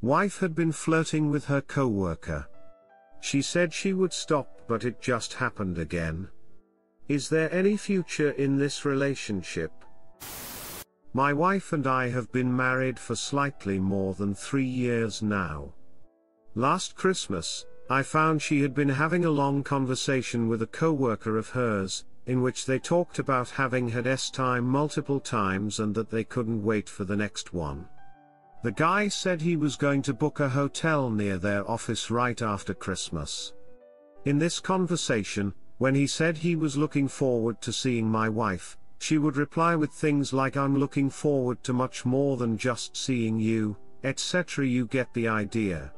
Wife had been flirting with her coworker. She said she would stop, but it just happened again. Is there any future in this relationship? My wife and I have been married for slightly more than 3 years now. Last Christmas, I found she had been having a long conversation with a coworker of hers, in which they talked about having had S-time multiple times and that they couldn't wait for the next one. The guy said he was going to book a hotel near their office right after Christmas. In this conversation, when he said he was looking forward to seeing my wife, she would reply with things like "I'm looking forward to much more than just seeing you," etc. You get the idea.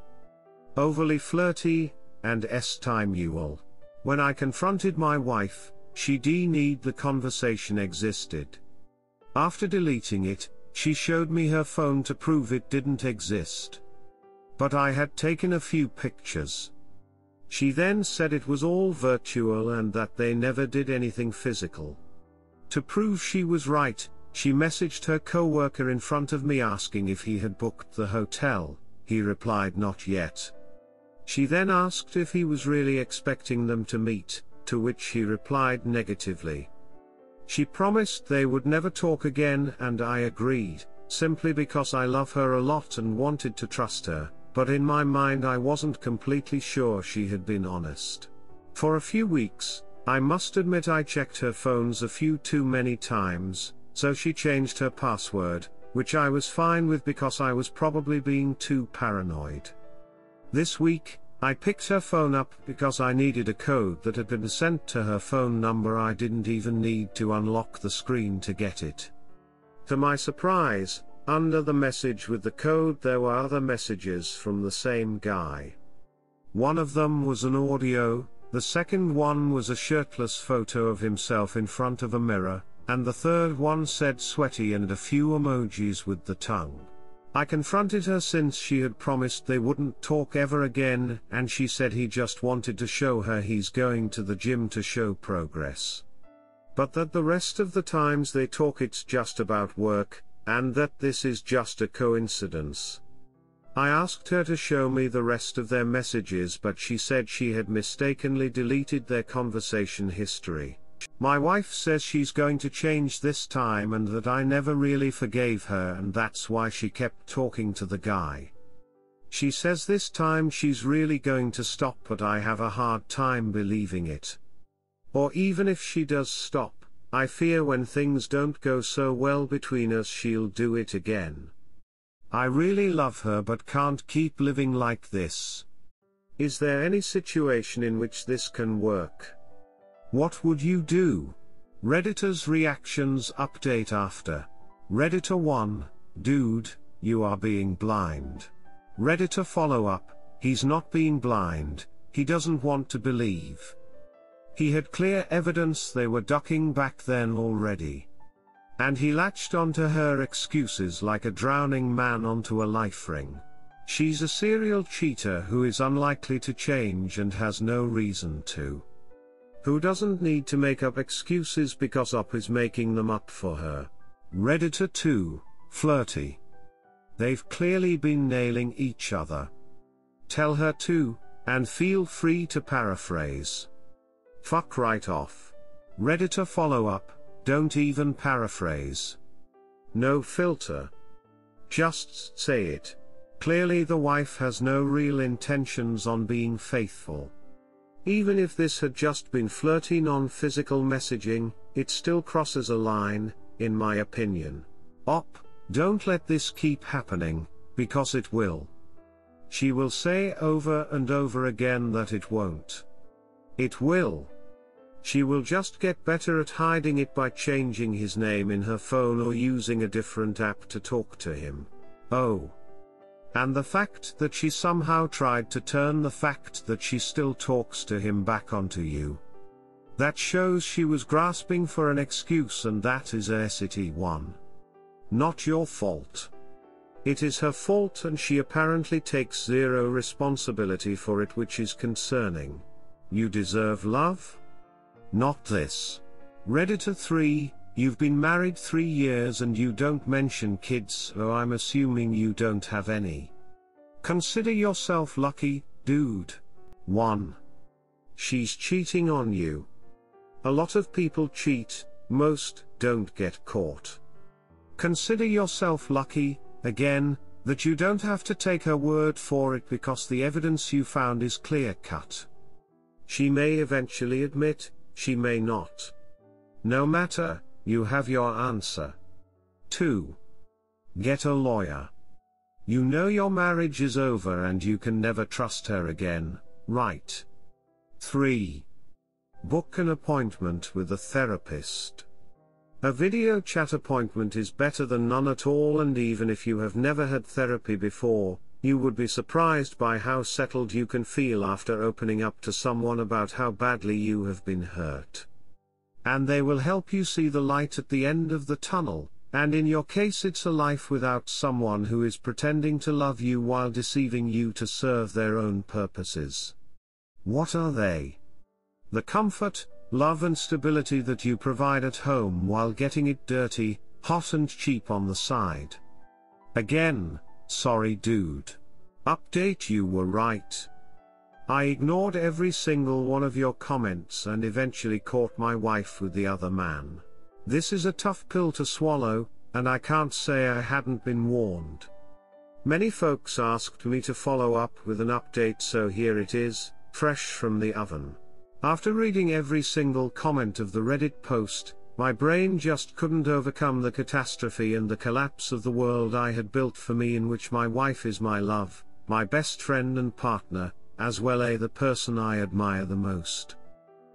Overly flirty, and S-time usual. When I confronted my wife, she denied the conversation existed. After deleting it, she showed me her phone to prove it didn't exist. But I had taken a few pictures. She then said it was all virtual and that they never did anything physical. To prove she was right, she messaged her coworker in front of me asking if he had booked the hotel. He replied not yet. She then asked if he was really expecting them to meet, to which he replied negatively. She promised they would never talk again, and I agreed, simply because I love her a lot and wanted to trust her, but in my mind I wasn't completely sure she had been honest. For a few weeks, I must admit I checked her phones a few too many times, so she changed her password, which I was fine with because I was probably being too paranoid. This week, I picked her phone up because I needed a code that had been sent to her phone number. I didn't even need to unlock the screen to get it. To my surprise, under the message with the code there were other messages from the same guy. One of them was an audio, the second one was a shirtless photo of himself in front of a mirror, and the third one said sweaty and a few emojis with the tongue. I confronted her since she had promised they wouldn't talk ever again, and she said he just wanted to show her he's going to the gym to show progress. But that the rest of the times they talk it's just about work, and that this is just a coincidence. I asked her to show me the rest of their messages, but she said she had mistakenly deleted their conversation history. My wife says she's going to change this time and that I never really forgave her, and that's why she kept talking to the guy. She says this time she's really going to stop, but I have a hard time believing it. Or even if she does stop, I fear when things don't go so well between us she'll do it again. I really love her but can't keep living like this. Is there any situation in which this can work? What would you do? Redditor's reactions update after. Redditor 1, dude, you are being blind. Redditor follow-up, he's not being blind, he doesn't want to believe. He had clear evidence they were ducking back then already. And he latched onto her excuses like a drowning man onto a life ring. She's a serial cheater who is unlikely to change and has no reason to. Who doesn't need to make up excuses because Up is making them up for her. Redditor 2, flirty. They've clearly been nailing each other. Tell her to, and feel free to paraphrase. Fuck right off. Redditor follow-up, don't even paraphrase. No filter. Just say it. Clearly the wife has no real intentions on being faithful. Even if this had just been flirty non-physical messaging, it still crosses a line, in my opinion. Op, don't let this keep happening, because it will. She will say over and over again that it won't. It will. She will just get better at hiding it by changing his name in her phone or using a different app to talk to him. Oh. And the fact that she somehow tried to turn the fact that she still talks to him back onto you. That shows she was grasping for an excuse, and that is a city one. Not your fault. It is her fault, and she apparently takes zero responsibility for it, which is concerning. You deserve love? Not this. Redditor 3, you've been married 3 years and you don't mention kids, so I'm assuming you don't have any. Consider yourself lucky, dude. 1. She's cheating on you. A lot of people cheat, most don't get caught. Consider yourself lucky, again, that you don't have to take her word for it because the evidence you found is clear-cut. She may eventually admit, she may not. No matter, you have your answer. 2. Get a lawyer. You know your marriage is over and you can never trust her again, right? 3. Book an appointment with a therapist. A video chat appointment is better than none at all, and even if you have never had therapy before, you would be surprised by how settled you can feel after opening up to someone about how badly you have been hurt. And they will help you see the light at the end of the tunnel, and in your case it's a life without someone who is pretending to love you while deceiving you to serve their own purposes. What are they? The comfort, love and stability that you provide at home while getting it dirty, hot and cheap on the side. Again, sorry dude. Update, you were right. I ignored every single one of your comments and eventually caught my wife with the other man. This is a tough pill to swallow, and I can't say I hadn't been warned. Many folks asked me to follow up with an update, so here it is, fresh from the oven. After reading every single comment of the Reddit post, my brain just couldn't overcome the catastrophe and the collapse of the world I had built for me, in which my wife is my love, my best friend and partner, as well as the person I admire the most.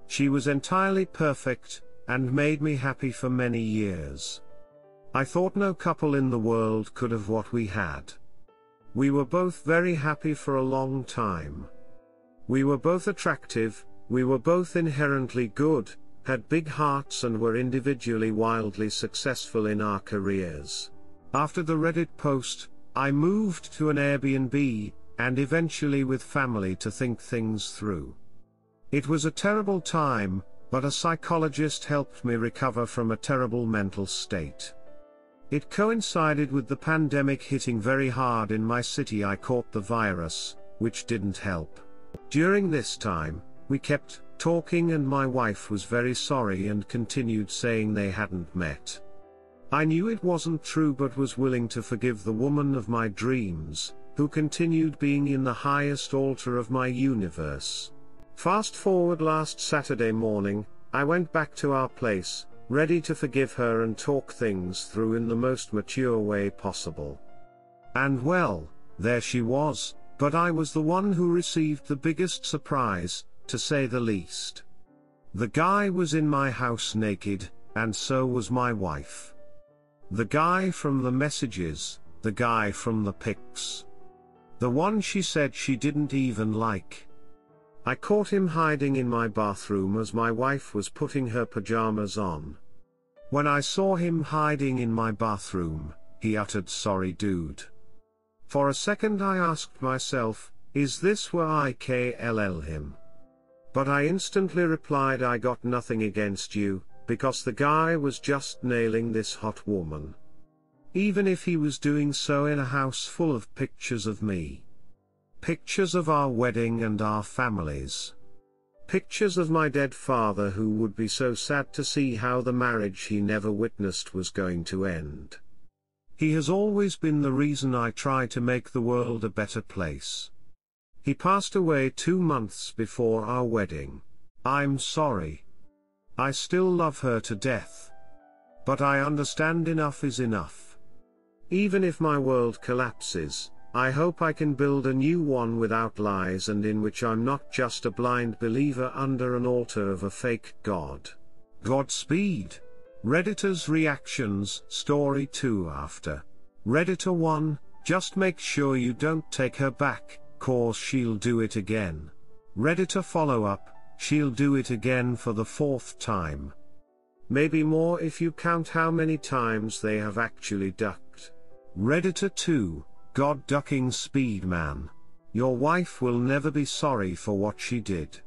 She was entirely perfect, and made me happy for many years. I thought no couple in the world could have what we had. We were both very happy for a long time. We were both attractive, we were both inherently good, had big hearts and were individually wildly successful in our careers. After the Reddit post, I moved to an Airbnb, and eventually with family to think things through. It was a terrible time, but a psychologist helped me recover from a terrible mental state. It coincided with the pandemic hitting very hard in my city. I caught the virus, which didn't help. During this time, we kept talking and my wife was very sorry and continued saying they hadn't met. I knew it wasn't true but was willing to forgive the woman of my dreams, who continued being in the highest altar of my universe. Fast forward last Saturday morning, I went back to our place, ready to forgive her and talk things through in the most mature way possible. And well, there she was, but I was the one who received the biggest surprise, to say the least. The guy was in my house naked, and so was my wife. The guy from the messages, the guy from the pics. The one she said she didn't even like. I caught him hiding in my bathroom as my wife was putting her pajamas on. When I saw him hiding in my bathroom, he uttered, "Sorry dude." For a second I asked myself, is this where I kill him? But I instantly replied, I got nothing against you, because the guy was just nailing this hot woman. Even if he was doing so in a house full of pictures of me. Pictures of our wedding and our families. Pictures of my dead father, who would be so sad to see how the marriage he never witnessed was going to end. He has always been the reason I try to make the world a better place. He passed away 2 months before our wedding. I'm sorry. I still love her to death. But I understand enough is enough. Even if my world collapses, I hope I can build a new one without lies and in which I'm not just a blind believer under an altar of a fake god. Godspeed. Redditor's reactions, story 2 after. Redditor 1, just make sure you don't take her back, cause she'll do it again. Redditor follow-up, she'll do it again for the 4th time. Maybe more if you count how many times they have actually ducked. Redditor 2, God ducking speed man. Your wife will never be sorry for what she did.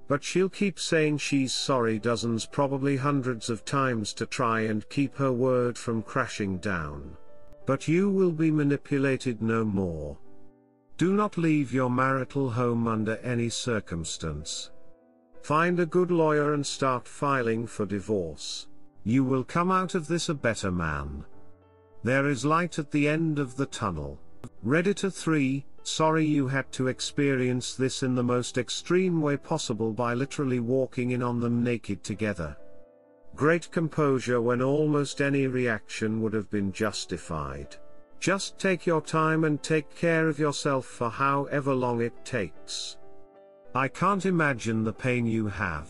But she'll keep saying she's sorry dozens, probably hundreds of times to try and keep her word from crashing down. But you will be manipulated no more. Do not leave your marital home under any circumstance. Find a good lawyer and start filing for divorce. You will come out of this a better man. There is light at the end of the tunnel. Redditor 3, sorry you had to experience this in the most extreme way possible by literally walking in on them naked together. Great composure when almost any reaction would have been justified. Just take your time and take care of yourself for however long it takes. I can't imagine the pain you have.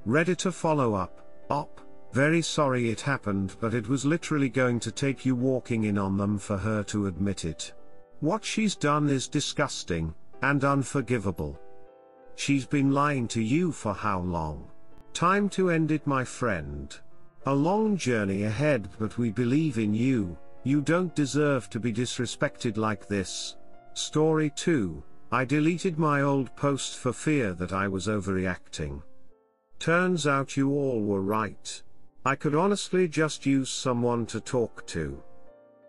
Redditor follow-up, op. Very sorry it happened, but it was literally going to take you walking in on them for her to admit it. What she's done is disgusting, and unforgivable. She's been lying to you for how long? Time to end it, my friend. A long journey ahead, but we believe in you. You don't deserve to be disrespected like this. Story 2, I deleted my old post for fear that I was overreacting. Turns out you all were right. I could honestly just use someone to talk to.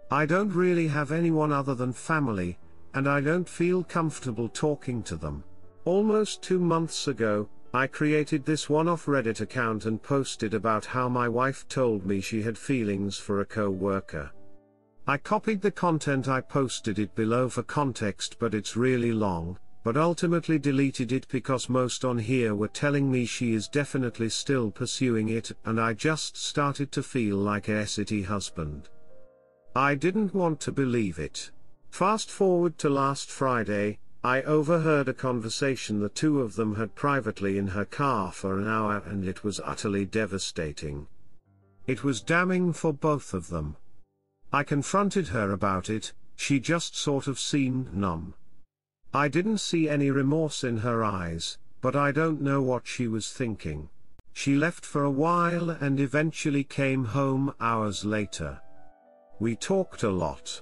I don't really have anyone other than family, and I don't feel comfortable talking to them. Almost 2 months ago, I created this one-off Reddit account and posted about how my wife told me she had feelings for a co-worker. I copied the content, I posted it below for context, but it's really long, but ultimately deleted it because most on here were telling me she is definitely still pursuing it, and I just started to feel like a city husband. I didn't want to believe it. Fast forward to last Friday, I overheard a conversation the two of them had privately in her car for an hour, and it was utterly devastating. It was damning for both of them. I confronted her about it, she just sort of seemed numb. I didn't see any remorse in her eyes, but I don't know what she was thinking. She left for a while and eventually came home hours later. We talked a lot.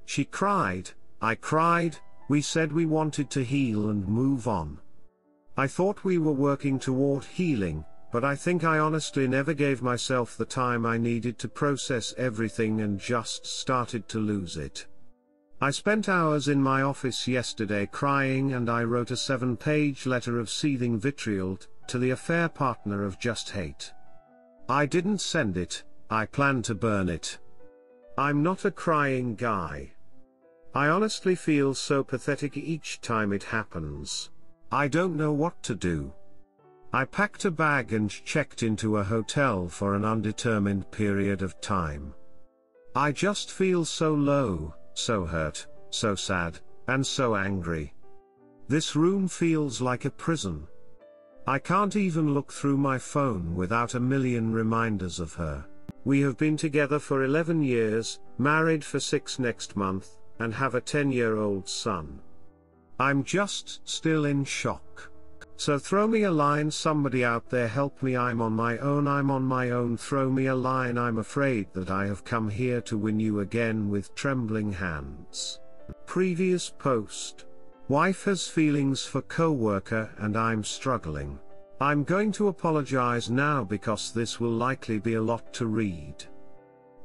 She cried, I cried, we said we wanted to heal and move on. I thought we were working toward healing, but I think I honestly never gave myself the time I needed to process everything and just started to lose it. I spent hours in my office yesterday crying, and I wrote a 7-page letter of seething vitriol to the affair partner of just hate. I didn't send it, I plan to burn it. I'm not a crying guy. I honestly feel so pathetic each time it happens. I don't know what to do. I packed a bag and checked into a hotel for an undetermined period of time. I just feel so low, so hurt, so sad, and so angry. This room feels like a prison. I can't even look through my phone without a million reminders of her. We have been together for 11 years, married for 6 next month, and have a 10-year-old son. I'm just still in shock. So throw me a line, somebody out there, help me, I'm on my own, throw me a line, I'm afraid that I have come here to win you again with trembling hands. Previous post. Wife has feelings for coworker and I'm struggling. I'm going to apologize now because this will likely be a lot to read.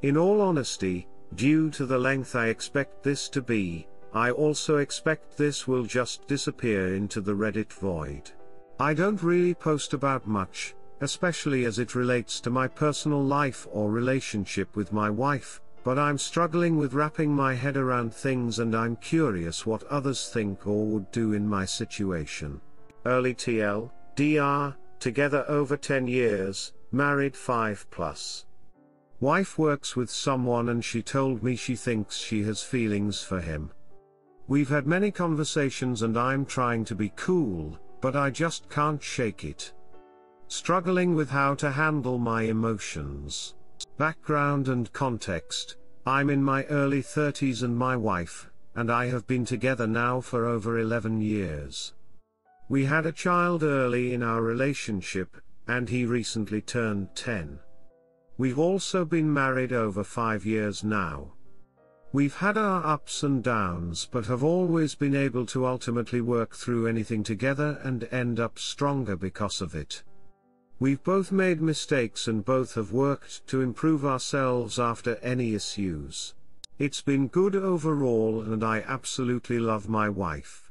In all honesty, due to the length I expect this to be, I also expect this will just disappear into the Reddit void. I don't really post about much, especially as it relates to my personal life or relationship with my wife, but I'm struggling with wrapping my head around things and I'm curious what others think or would do in my situation. Early TL, DR, together over 10 years, married 5+. Wife works with someone and she told me she thinks she has feelings for him. We've had many conversations and I'm trying to be cool, but I just can't shake it. Struggling with how to handle my emotions. Background and context, I'm in my early 30s and my wife, and I have been together now for over 11 years. We had a child early in our relationship, and he recently turned 10. We've also been married over 5 years now. We've had our ups and downs but have always been able to ultimately work through anything together and end up stronger because of it. We've both made mistakes and both have worked to improve ourselves after any issues. It's been good overall and I absolutely love my wife.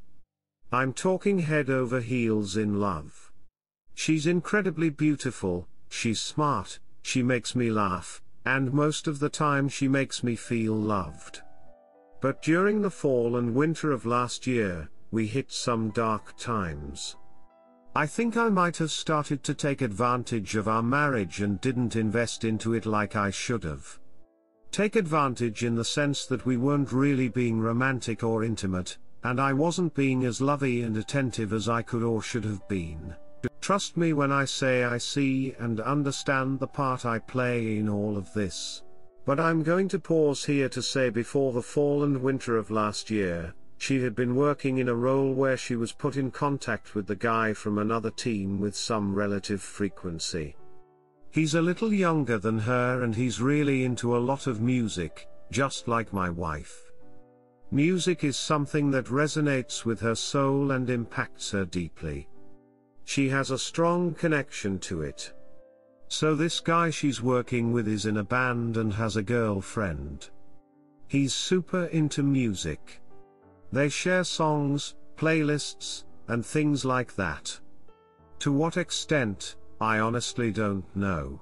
I'm talking head over heels in love. She's incredibly beautiful, she's smart, she makes me laugh, and most of the time she makes me feel loved. But during the fall and winter of last year, we hit some dark times. I think I might have started to take advantage of our marriage and didn't invest into it like I should have. Take advantage in the sense that we weren't really being romantic or intimate, and I wasn't being as lovey and attentive as I could or should have been. Trust me when I say I see and understand the part I play in all of this. But I'm going to pause here to say before the fall and winter of last year, she had been working in a role where she was put in contact with the guy from another team with some relative frequency. He's a little younger than her and he's really into a lot of music, just like my wife. Music is something that resonates with her soul and impacts her deeply. She has a strong connection to it. So this guy she's working with is in a band and has a girlfriend. He's super into music. They share songs, playlists, and things like that. To what extent, I honestly don't know.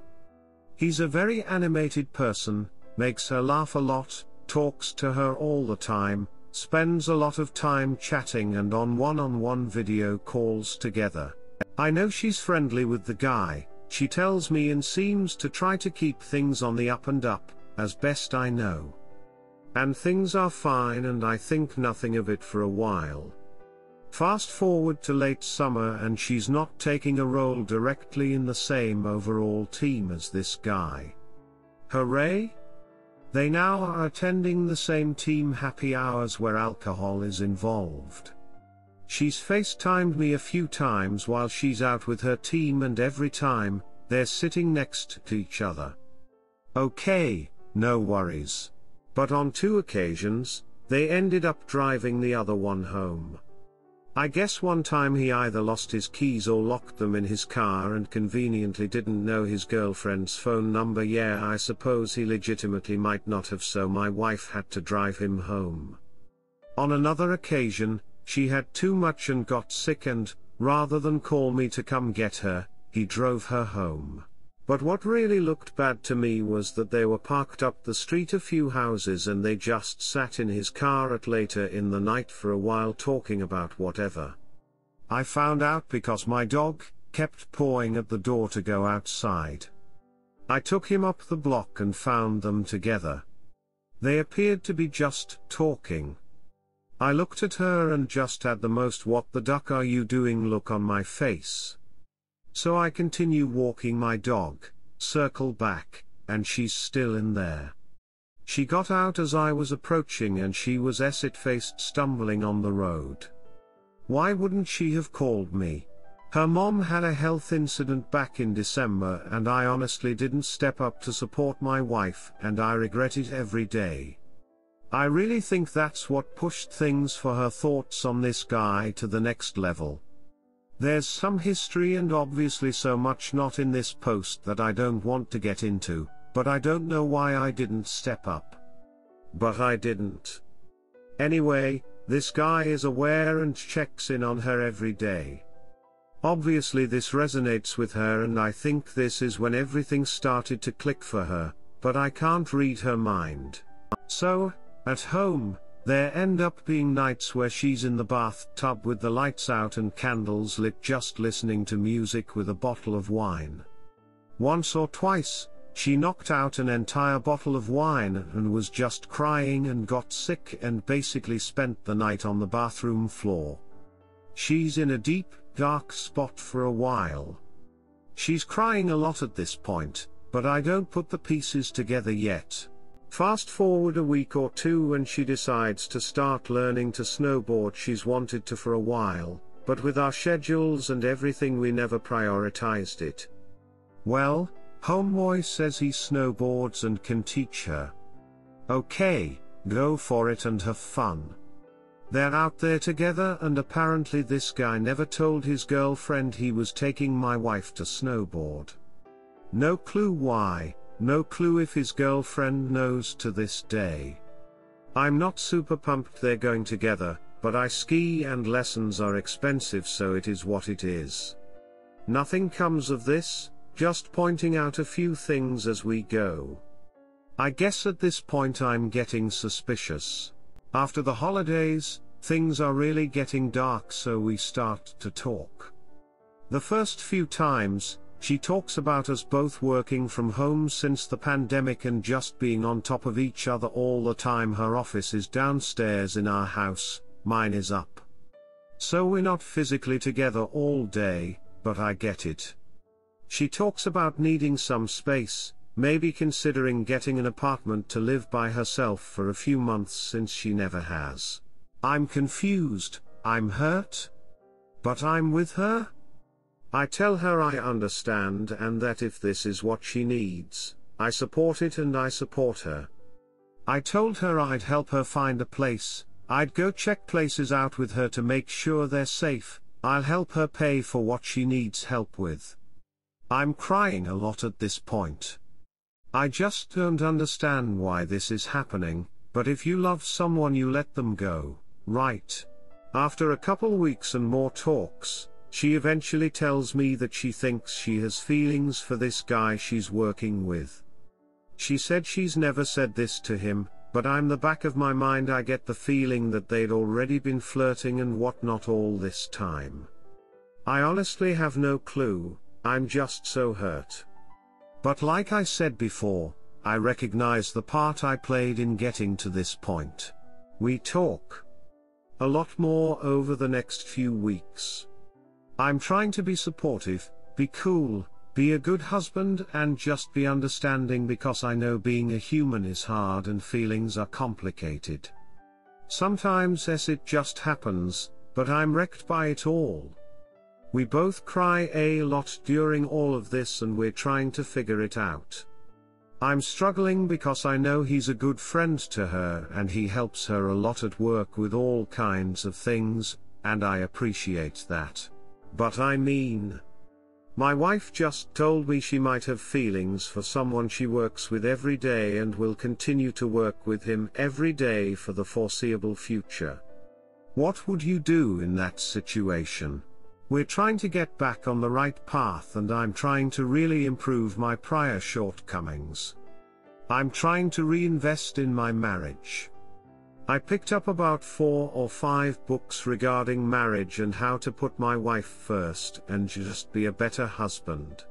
He's a very animated person, makes her laugh a lot, talks to her all the time, spends a lot of time chatting and on one-on-one video calls together. I know she's friendly with the guy, she tells me, and seems to try to keep things on the up and up, as best I know. And things are fine and I think nothing of it for a while. Fast forward to late summer and she's not taking a role directly in the same overall team as this guy. Hooray! They now are attending the same team happy hours where alcohol is involved. She's FaceTimed me a few times while she's out with her team and every time, they're sitting next to each other. Okay, no worries. But on 2 occasions, they ended up driving the other one home. I guess one time he either lost his keys or locked them in his car and conveniently didn't know his girlfriend's phone number. Yeah, I suppose he legitimately might not have, so my wife had to drive him home. On another occasion, she had too much and got sick and, rather than call me to come get her, he drove her home. But what really looked bad to me was that they were parked up the street a few houses and they just sat in his car at later in the night for a while talking about whatever. I found out because my dog kept pawing at the door to go outside. I took him up the block and found them together. They appeared to be just talking. I looked at her and just had the most "what the duck are you doing" look on my face. So I continue walking my dog, circle back, and she's still in there. She got out as I was approaching and she was acid-faced stumbling on the road. Why wouldn't she have called me? Her mom had a health incident back in December and I honestly didn't step up to support my wife and I regret it every day. I really think that's what pushed things for her thoughts on this guy to the next level. There's some history and obviously so much not in this post that I don't want to get into, but I don't know why I didn't step up. But I didn't. Anyway, this guy is aware and checks in on her every day. Obviously this resonates with her and I think this is when everything started to click for her, but I can't read her mind. So, at home, there end up being nights where she's in the bathtub with the lights out and candles lit just listening to music with a bottle of wine. Once or twice, she knocked out an entire bottle of wine and was just crying and got sick and basically spent the night on the bathroom floor. She's in a deep, dark spot for a while. She's crying a lot at this point, but I don't put the pieces together yet. Fast forward a week or two and she decides to start learning to snowboard. She's wanted to for a while, but with our schedules and everything we never prioritized it. Well, homeboy says he snowboards and can teach her. Okay, go for it and have fun. They're out there together and apparently this guy never told his girlfriend he was taking my wife to snowboard. No clue why. No clue if his girlfriend knows to this day. I'm not super pumped they're going together, but I ski and lessons are expensive, so it is what it is. Nothing comes of this, just pointing out a few things as we go. I guess at this point I'm getting suspicious. After the holidays, things are really getting dark, so we start to talk. The first few times, she talks about us both working from home since the pandemic and just being on top of each other all the time. Her office is downstairs in our house, mine is up. So we're not physically together all day, but I get it. She talks about needing some space, maybe considering getting an apartment to live by herself for a few months since she never has. I'm confused, I'm hurt. But I'm with her? I tell her I understand and that if this is what she needs, I support it and I support her. I told her I'd help her find a place, I'd go check places out with her to make sure they're safe, I'll help her pay for what she needs help with. I'm crying a lot at this point. I just don't understand why this is happening, but if you love someone you let them go, right? After a couple weeks and more talks, she eventually tells me that she thinks she has feelings for this guy she's working with. She said she's never said this to him, but in the back of my mind I get the feeling that they'd already been flirting and whatnot all this time. I honestly have no clue, I'm just so hurt. But like I said before, I recognize the part I played in getting to this point. We talk a lot more over the next few weeks. I'm trying to be supportive, be cool, be a good husband and just be understanding because I know being a human is hard and feelings are complicated. Sometimes it just happens, but I'm wrecked by it all. We both cry a lot during all of this and we're trying to figure it out. I'm struggling because I know he's a good friend to her and he helps her a lot at work with all kinds of things, and I appreciate that. But I mean, my wife just told me she might have feelings for someone she works with every day and will continue to work with him every day for the foreseeable future. What would you do in that situation? We're trying to get back on the right path and I'm trying to really improve my prior shortcomings. I'm trying to reinvest in my marriage. I picked up about 4 or 5 books regarding marriage and how to put my wife first and just be a better husband.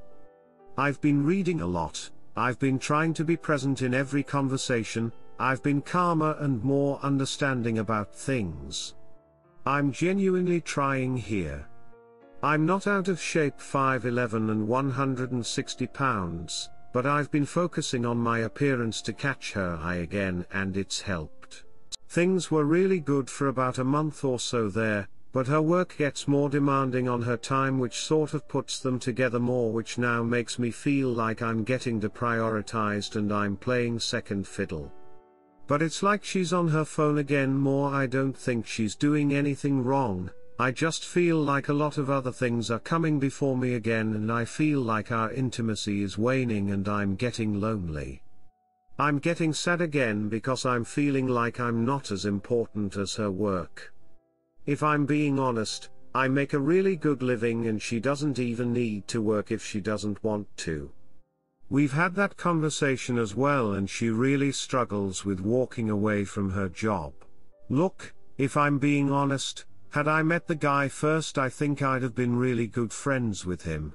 I've been reading a lot, I've been trying to be present in every conversation, I've been calmer and more understanding about things. I'm genuinely trying here. I'm not out of shape, 5'11" and 160 pounds, but I've been focusing on my appearance to catch her eye again and it's helped. Things were really good for about a month or so there, but her work gets more demanding on her time, which sort of puts them together more, which now makes me feel like I'm getting deprioritized and I'm playing second fiddle. But it's like she's on her phone again more. I don't think she's doing anything wrong, I just feel like a lot of other things are coming before me again and I feel like our intimacy is waning and I'm getting lonely. I'm getting sad again because I'm feeling like I'm not as important as her work. If I'm being honest, I make a really good living and she doesn't even need to work if she doesn't want to. We've had that conversation as well and she really struggles with walking away from her job. Look, if I'm being honest, had I met the guy first I think I'd have been really good friends with him.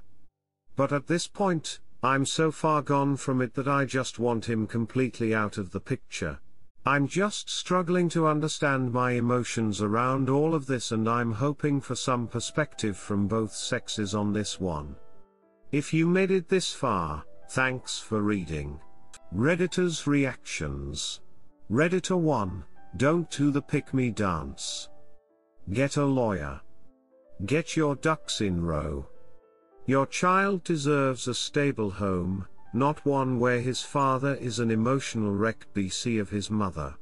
But at this point, I'm so far gone from it that I just want him completely out of the picture. I'm just struggling to understand my emotions around all of this and I'm hoping for some perspective from both sexes on this one. If you made it this far, thanks for reading. Redditors' reactions. Redditor 1, don't do the pick-me dance. Get a lawyer. Get your ducks in row. Your child deserves a stable home, not one where his father is an emotional wreck BC of his mother.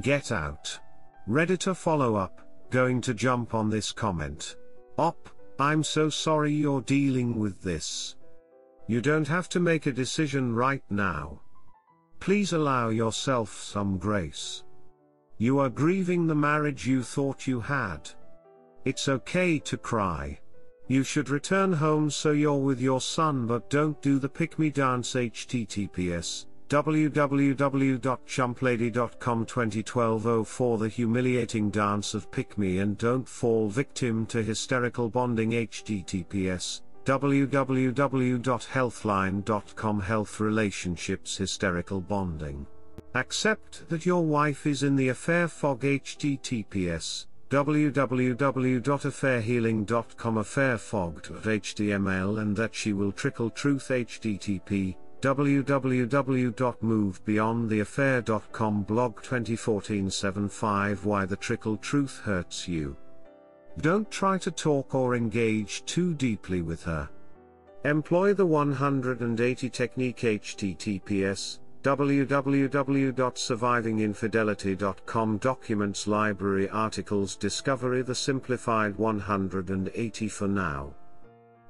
Get out. Redditor follow-up, going to jump on this comment. Op, I'm so sorry you're dealing with this. You don't have to make a decision right now. Please allow yourself some grace. You are grieving the marriage you thought you had. It's okay to cry. You should return home so you're with your son, but don't do the pick me dance. https www.chumplady.com 2012-04 The humiliating dance of pick me and don't fall victim to hysterical bonding. https www.healthline.com Health relationships hysterical bonding. Accept that your wife is in the affair fog. https www.affairhealing.com affairfog.html and that she will trickle truth. http www.movebeyondtheaffair.com blog 2014-75 Why the trickle truth hurts you. Don't try to talk or engage too deeply with her. Employ the 180 technique. https www.survivinginfidelity.com Documents Library Articles Discovery The Simplified 180 For now.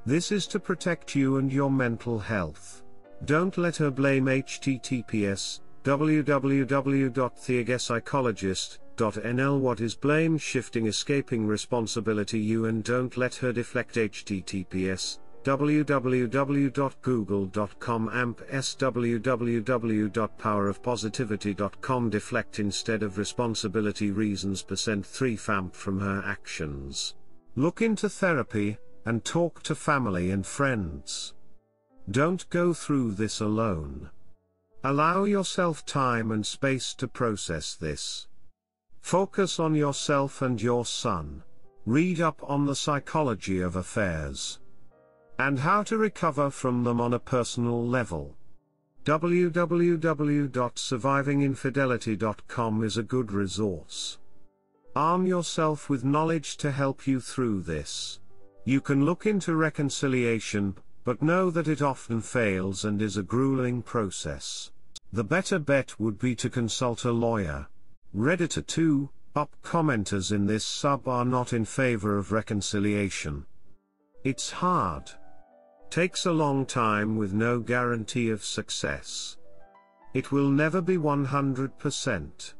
This is to protect you and your mental health. Don't let her blame. https www.theagaypsychologist.nl What is blame shifting, escaping responsibility? You and don't let her deflect. https www.google.com amps www.powerofpositivity.com Deflect instead of responsibility reasons %3 FAMP from her actions. Look into therapy, and talk to family and friends. Don't go through this alone. Allow yourself time and space to process this. Focus on yourself and your son. Read up on the psychology of affairs and how to recover from them on a personal level. www.survivinginfidelity.com is a good resource. Arm yourself with knowledge to help you through this. You can look into reconciliation, but know that it often fails and is a grueling process. The better bet would be to consult a lawyer. Redditor 2, up commenters in this sub are not in favor of reconciliation. It's hard. Takes a long time with no guarantee of success. It will never be 100%.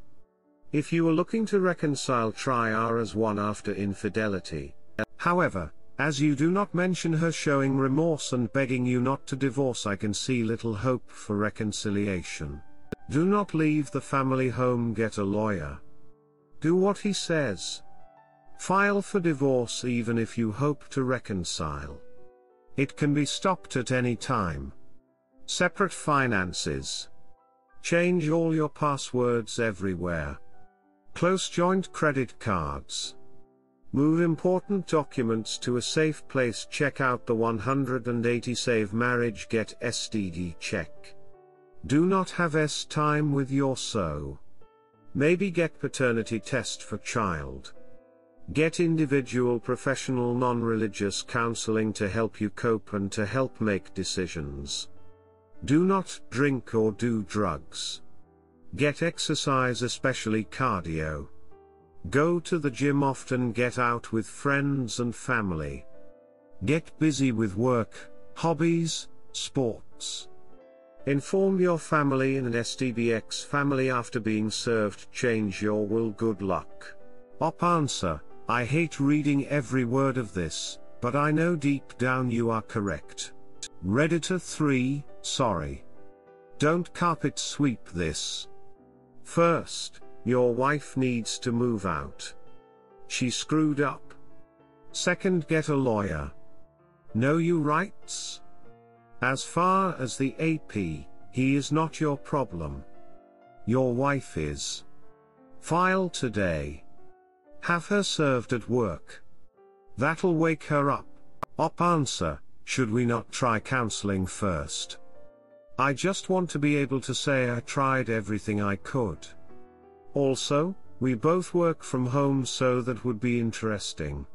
If you are looking to reconcile, try R as one after infidelity. However, as you do not mention her showing remorse and begging you not to divorce, I can see little hope for reconciliation. Do not leave the family home, get a lawyer. Do what he says. File for divorce even if you hope to reconcile. It can be stopped at any time. Separate finances. Change all your passwords everywhere. Close joint credit cards. Move important documents to a safe place. Check out the 180 Save Marriage Get STD check. Do not have time with your so. Maybe get paternity test for child. Get individual professional non-religious counseling to help you cope and to help make decisions. Do not drink or do drugs. Get exercise, especially cardio. Go to the gym often, get out with friends and family. Get busy with work, hobbies, sports. Inform your family and STBX family after being served. Change your will. Good luck. Op answer: I hate reading every word of this, but I know deep down you are correct. Redditor 3, sorry. Don't carpet sweep this. First, your wife needs to move out. She screwed up. Second, get a lawyer. Know your rights. As far as the AP, he is not your problem. Your wife is. File today. Have her served at work. That'll wake her up. Op answer: should we not try counseling first? I just want to be able to say I tried everything I could. Also, we both work from home, so that would be interesting.